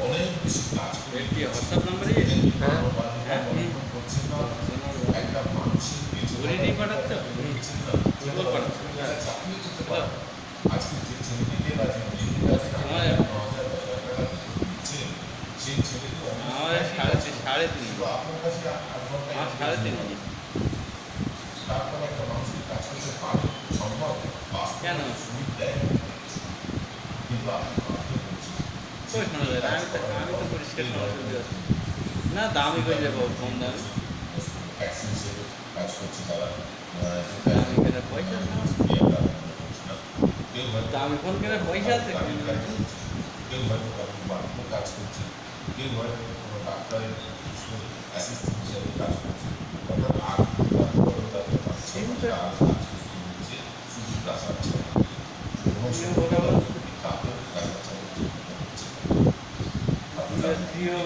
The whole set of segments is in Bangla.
অনেক বেশি কাজ করে হোয়াটসঅ্যাপ নাম্বারে একটা মানুষের ঘুরিয়ে পাঠাচ্ছ পাঠাচ্ছ আজকে যে ছেলেটিকে বা যে মেয়েটিকে আমার সেই ছেলেটি সাড়ে তিন আপনার কাছে আমার সাড়ে তিন তারপর একটা মানুষের কাজ করতে পারে সম্ভব কেন সুবিধা দেয় কিন্তু আপনি কই শোনা যায় আমি তো পরিষ্কার শোনা সুবিধা আছে না দামি করে যাবো কম দামি কাজ করছে তারা দামি কেনা পয়সা দামি ফোন কেনার পয়সা আছে কেউ হয়তো বাড়িতে কাজ করছে কেউ হয়তো কোনো ডাক্তারের অ্যাসিস্ট্যান্ট হিসেবে কাজ করছে অর্থাৎ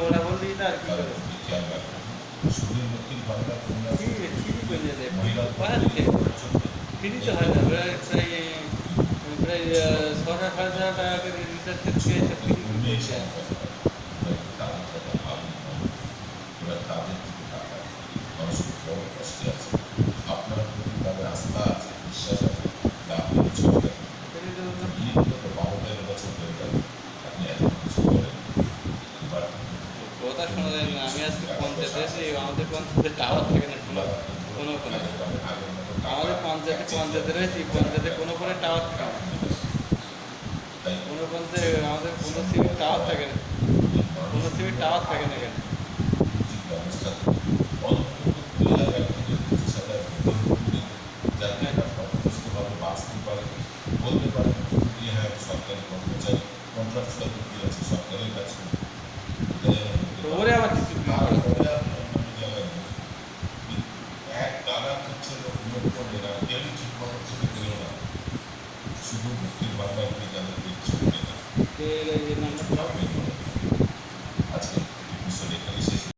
ওরা বললি না আর কি করে ফ্রি তো হয় না প্রায় প্রায় 6,000-7,000 টাকা করে রিচার্জ করতে ফ্রি করছে আপনার প্রতি তাদের আস্থা আছে বিশ্বাস আছে আপনি কিছু বছর হয়ে গেল আপনি এত কিছু করেন কথা শোনা যায় না আমি আজকে পঞ্চায়েতে এসে আমাদের পঞ্চায়েতে টাওয়ার থাকে না কোনো আমাদের পঞ্চায়েতে রয়েছি পঞ্চায়েতে কোনো টাওয়ার থাকে না কোনো পঞ্চায়েত আমাদের কোনো সিমের টাওয়ার থাকে না কোনো সিমের টাওয়ার থাকে না কেন বলতে পারেন হ্যাঁ সরকারি কর্মচারী কন্ট্রাকচুয়াল আছে সরকারের কাছে ওরে আবার কিছু এক দাদা হচ্ছে কেউ ঠিক মতো ছবি দিল না শুধু মুক্তির বাংলা তাদেরকে ছবি